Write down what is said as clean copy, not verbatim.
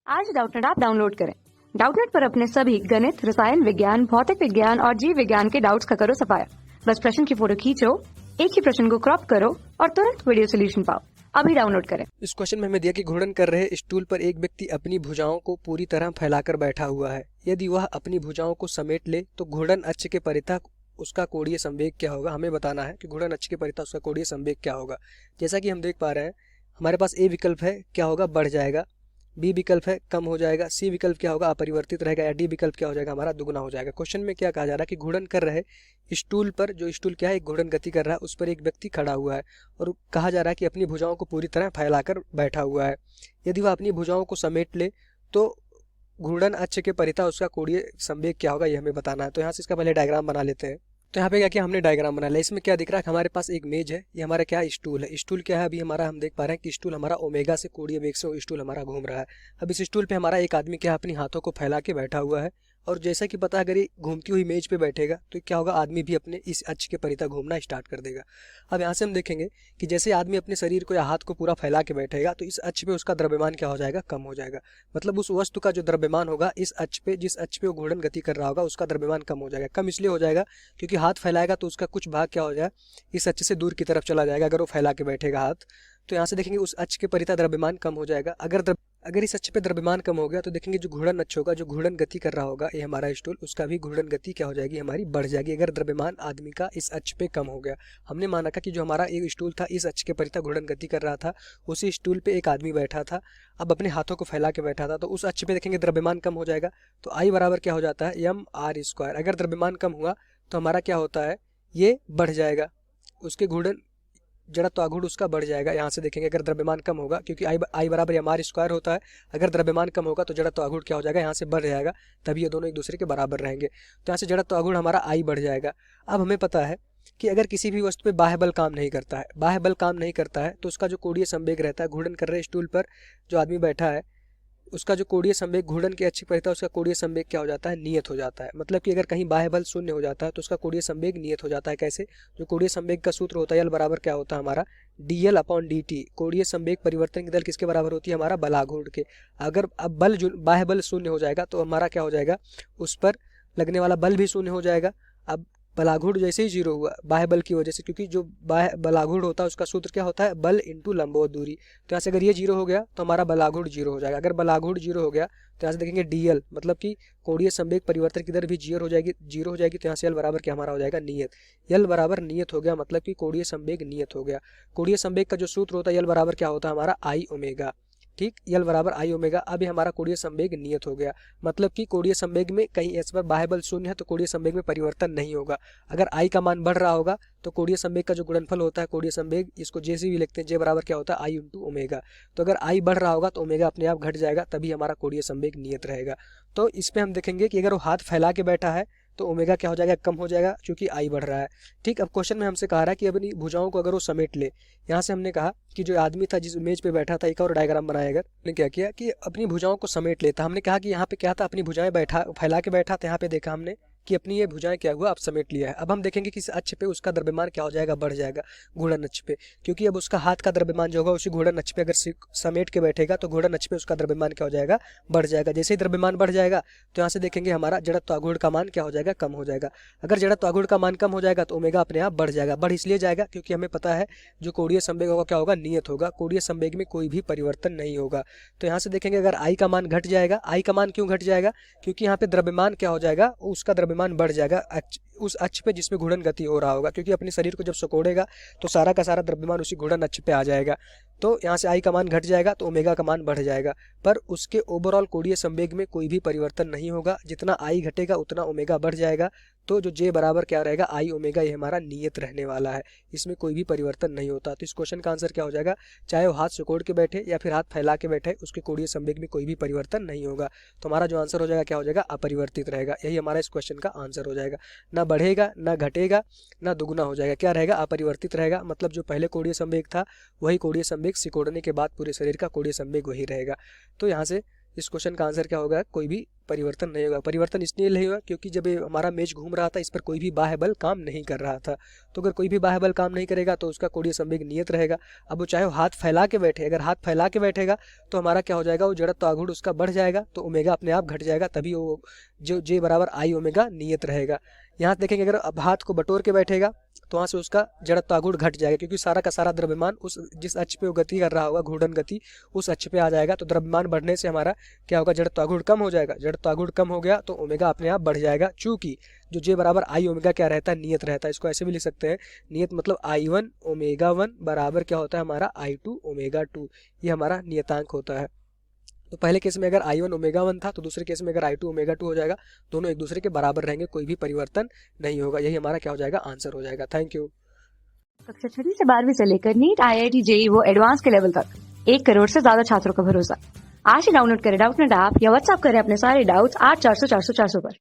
आज Doubtnut app download करें। Doubtnut पर अपने सभी गणित, रसायन विज्ञान, भौतिक विज्ञान और जीव विज्ञान के डाउट्स का करो सफाया। बस प्रश्न की फोटो खींचो, एक ही प्रश्न को क्रॉप करो और तुरंत वीडियो सोल्यूशन पाओ। अभी डाउनलोड करें। इस क्वेश्चन में हमें दिया कि घूर्णन कर रहे स्टूल पर एक व्यक्ति अपनी भुजाओं को पूरी तरह फैलाकर बैठा हुआ है। यदि वह अपनी भुजाओं को समेट ले तो घूर्णन अक्ष के परितः उसका कोणीय संवेग क्या होगा। हमें बताना है कि घूर्णन अक्ष के परितः उसका कोणीय संवेग क्या होगा। जैसा कि हम देख पा रहे हैं, हमारे पास ए विकल्प है, क्या होगा, बढ़ जाएगा। बी विकल्प है, कम हो जाएगा। सी विकल्प क्या होगा, अपरिवर्तित रहेगा। या डी विकल्प क्या हो जाएगा, हमारा दुगुना हो जाएगा। क्वेश्चन में क्या कहा जा रहा है कि घूर्णन कर रहे स्टूल पर, जो स्टूल क्या है, एक घूर्णन गति कर रहा है, उस पर एक व्यक्ति खड़ा हुआ है और कहा जा रहा है कि अपनी भुजाओं को पूरी तरह फैलाकर बैठा हुआ है। यदि वह अपनी भुजाओं को समेट ले तो घूर्णन अक्ष के परितः उसका कोणीय संवेग क्या होगा, ये हमें बताना है। तो यहाँ से इसका पहले डायग्राम बना लेते हैं। तो यहाँ पे क्या किया हमने, डायग्राम बना लिया। इसमें क्या दिख रहा है कि हमारे पास एक मेज है, ये हमारा क्या है, स्टूल है। स्टूल क्या है, अभी हमारा हम देख पा रहे हैं कि स्टूल हमारा ओमेगा से कोणीय वेग से स्टूल हमारा घूम रहा है। अब इस स्टूल पे हमारा एक आदमी क्या है, अपनी हाथों को फैला के बैठा हुआ है। और जैसा कि पता है, अगर ये घूमती हुई मेज पे बैठेगा तो क्या होगा, आदमी भी अपने इस अक्ष के परितः घूमना स्टार्ट कर देगा। अब यहाँ से हम देखेंगे कि जैसे आदमी अपने शरीर को या हाथ को पूरा फैला के बैठेगा तो इस अक्ष पे उसका द्रव्यमान क्या हो जाएगा, कम हो जाएगा। मतलब उस वस्तु का जो द्रव्यमान होगा इस अक्ष पे, जिस अक्ष पे वो घूर्णन गति कर रहा होगा, उसका द्रव्यमान कम हो जाएगा। कम इसलिए हो जाएगा क्योंकि हाथ फैलाएगा तो उसका कुछ भाग क्या हो जाएगा, इस अक्ष से दूर की तरफ चला जाएगा। अगर वो फैला के बैठेगा हाथ, तो यहाँ से देखेंगे उस अक्ष के परितः द्रव्यमान कम हो जाएगा। अगर इस अक्ष पे द्रव्यमान कम हो गया तो देखेंगे जो घूर्णन अक्ष होगा, जो घूर्णन गति कर रहा होगा, ये हमारा स्टूल, उसका भी घूर्णन गति क्या हो जाएगी, हमारी बढ़ जाएगी। अगर द्रव्यमान आदमी का इस अक्ष पे कम हो गया, हमने माना था कि जो हमारा एक स्टूल था इस अक्ष के परितः घूर्णन गति कर रहा था, उसी स्टूल पे एक आदमी बैठा था, अब अपने हाथों को फैला के बैठा था, तो उस अक्ष पे देखेंगे द्रव्यमान कम हो जाएगा। तो आई बराबर क्या हो जाता है, mr²। अगर द्रव्यमान कम हुआ तो हमारा क्या होता है, ये बढ़ जाएगा, उसके घूर्णन जड़त्व आघूर्ण उसका बढ़ जाएगा। यहाँ से देखेंगे अगर द्रव्यमान कम होगा, क्योंकि आई बराबर mr² होता है, अगर द्रव्यमान कम होगा तो जड़त्व आघूर्ण क्या हो जाएगा, यहाँ से बढ़ जाएगा, तभी ये दोनों एक दूसरे के बराबर रहेंगे। तो यहाँ से जड़त्व आघूर्ण हमारा आई बढ़ जाएगा। अब हमें पता है कि अगर किसी भी वस्तु पे बाह्य बल काम नहीं करता है, बाह्य बल काम नहीं करता है, तो उसका जो कोणीय संवेग रहता है, घूर्णन कर रहे स्टूल पर जो आदमी बैठा है, उसका जो कोणीय संवेग घूर्णन के अक्ष पर रहता है, उसका कोणीय संवेग क्या हो जाता है, नियत हो जाता है। मतलब कि अगर कहीं बाह्य बल शून्य हो जाता है तो उसका कोणीय संवेग नियत हो जाता है। कैसे, जो कोणीय संवेग का सूत्र होता है, यल बराबर क्या होता है हमारा, dl/dt। कोणीय संवेग परिवर्तन की दर किसके बराबर होती है, हमारा बलाघूर्ण के। अगर अब बाह्य बल शून्य हो जाएगा तो हमारा क्या हो जाएगा, उस पर लगने वाला बल भी शून्य हो जाएगा। अब बलाघूर्ण जैसे ही जीरो हुआ बाह्य बल की वजह से, क्योंकि जो बाह्य बलाघूर्ण होता है उसका सूत्र क्या होता है, बल इंटू लंबवत दूरी। तो यहाँ से अगर ये जीरो हो गया तो हमारा बलाघूर्ण जीरो हो जाएगा। अगर बलाघूर्ण जीरो हो गया तो यहाँ से देखेंगे dl, मतलब कि कोणीय संवेग परिवर्तन की दर भी जीरो हो जाएगी। तो यहाँ से यल बराबर क्या हमारा हो जाएगा, नियत। यल बराबर नियत हो गया, मतलब कि कोणीय संवेग नियत हो गया। कोणीय संवेग का जो सूत्र होता है, यल बराबर क्या होता है हमारा, आई ओमेगा। ठीक, यल बराबर आई ओमेगा। अब ये हमारा कोणीय संवेग नियत हो गया, मतलब कि कोणीय संवेग में कहीं एस पर बाह्य बल शून्य है तो कोणीय संवेग में परिवर्तन नहीं होगा। अगर आई का मान बढ़ रहा होगा तो कोणीय संवेग का जो गुणनफल होता है, कोणीय संवेग, इसको जैसे भी लिखते हैं, जे बराबर क्या होता है, आई इंटू ओमेगा। तो अगर आई बढ़ रहा होगा तो ओमेगा अपने आप घट जाएगा, तभी हमारा कोणीय संवेग नियत रहेगा। तो इसमें हम देखेंगे कि अगर वो हाथ फैला के बैठा है तो ओमेगा क्या हो जाएगा, कम हो जाएगा, क्योंकि आई बढ़ रहा है। ठीक, अब क्वेश्चन में हमसे कहा रहा है कि अपनी भुजाओं को अगर वो समेट ले, यहाँ से हमने कहा कि जो आदमी था जिस मेज पे बैठा था, एक और डायग्राम बनाया, अगर ने क्या किया कि अपनी भुजाओं को समेट लेता। हमने कहा कि यहाँ पे क्या था, अपनी भुजाएं फैला के बैठा था। यहाँ पे देखा हमने कि अपनी ये भुजाएं क्या हुआ, अब समेट लिया है। अब हम देखेंगे कि इस अक्ष पे उसका द्रव्यमान क्या हो जाएगा, बढ़ जाएगा, घूर्णन अक्ष पे, क्योंकि अब उसका हाथ का द्रव्यमान जो होगा उसी घूर्णन अक्ष पे अगर समेट के बैठेगा तो घूर्णन अक्ष पे उसका द्रव्यमान क्या हो जाएगा, बढ़ जाएगा। जैसे ही द्रव्यमान बढ़ जाएगा तो यहाँ से देखेंगे हमारा जड़त्व आघूर्ण का मान क्या हो जाएगा, कम हो जाएगा। अगर जड़त्व आघूर्ण का मान कम हो जाएगा तो ओमेगा अपने आप बढ़ जाएगा। बढ़ इसलिए जाएगा क्योंकि हमें पता है जो कोणीय संवेग होगा क्या होगा, नियत होगा। कोणीय संवेग में कोई भी परिवर्तन नहीं होगा। तो यहाँ से देखेंगे अगर आई का मान घट जाएगा, आई का मान क्यों घट जाएगा, क्योंकि यहाँ पे द्रव्यमान क्या हो जाएगा, उसका द्रव्यमान बढ़ जाएगा उस अक्ष पे जिसमें घूर्णन गति हो रहा होगा, क्योंकि अपने शरीर को जब सिकोड़ेगा तो सारा का सारा द्रव्यमान उसी घूर्णन अक्ष पे आ जाएगा। तो यहाँ से आई का मान घट जाएगा तो ओमेगा का मान बढ़ जाएगा, पर उसके ओवरऑल कोणीय संवेग में कोई भी परिवर्तन नहीं होगा। जितना आई घटेगा उतना ओमेगा बढ़ जाएगा। तो जो जे बराबर क्या रहेगा, आई ओमेगा, ये हमारा नियत रहने वाला है, इसमें कोई भी परिवर्तन नहीं होता। तो इस क्वेश्चन का आंसर क्या हो जाएगा, चाहे वो हाथ सिकोड़ के बैठे या फिर हाथ फैला के बैठे, उसके कोणीय संवेग में कोई भी परिवर्तन नहीं होगा। तो हमारा जो आंसर हो जाएगा क्या हो जाएगा, अपरिवर्तित रहेगा। यही हमारा इस क्वेश्चन का आंसर हो जाएगा। ना बढ़ेगा, ना घटेगा, ना दुगुना हो जाएगा, क्या रहेगा, अपरिवर्तित रहेगा। मतलब जो पहले कोणीय संवेग था वही कोणीय संवेग सिकोड़ने के बाद पूरे शरीर का कोणीय संवेग वही रहेगा। तो यहाँ से इस क्वेश्चन का आंसर क्या होगा, कोई भी परिवर्तन नहीं होगा। परिवर्तन इसलिए नहीं होगा क्योंकि जब ये हमारा मेज घूम रहा था इस पर कोई भी बाह्य बल काम नहीं कर रहा था। तो अगर कोई भी बाह्य बल काम नहीं करेगा तो उसका कोणीय संवेग नियत रहेगा। अब वो चाहे वो हाथ फैला के बैठे, अगर हाथ फैला के बैठेगा तो हमारा क्या हो जाएगा, वो जड़त्व आघूर्ण उसका बढ़ जाएगा तो ओमेगा अपने आप घट जाएगा, तभी वो जो जे बराबर आई ओमेगा नियत रहेगा। यहाँ देखेंगे अगर अब हाथ को बटोर के बैठेगा तो वहाँ से उसका जड़त्व आघूर्ण घट जाएगा क्योंकि सारा का सारा द्रव्यमान उस जिस अक्ष पे वो गति कर रहा होगा, घूर्णन गति, उस अक्ष पे आ जाएगा। तो द्रव्यमान बढ़ने से हमारा क्या होगा, जड़त्व आघूर्ण कम हो जाएगा। जड़त्व आघूर्ण कम हो गया तो ओमेगा अपने आप बढ़ जाएगा, चूंकि जो जे बराबर आई ओमेगा क्या रहता है, नियत रहता है। इसको ऐसे भी लिख सकते हैं, नियत मतलब I1 ओमेगा 1 बराबर क्या होता है हमारा I2 ओमेगा 2, ये हमारा नियतांक होता है। तो पहले केस में अगर I1 ओमेगा 1 था तो दूसरे केस में अगर I2 ओमेगा 2 हो जाएगा, दोनों एक दूसरे के बराबर रहेंगे, कोई भी परिवर्तन नहीं होगा। यही हमारा क्या हो जाएगा, आंसर हो जाएगा। Thank you. कक्षा 6 से 12वीं से लेकर नीट, IIT, जेईई वो एडवांस के लेवल तक 1 करोड़ से ज्यादा छात्रों का भरोसा। आज ही डाउनलोड करें डाउटनेट ऐप या व्हाट्सएप करें अपने सारे डाउट्स 8400 400 400 पर।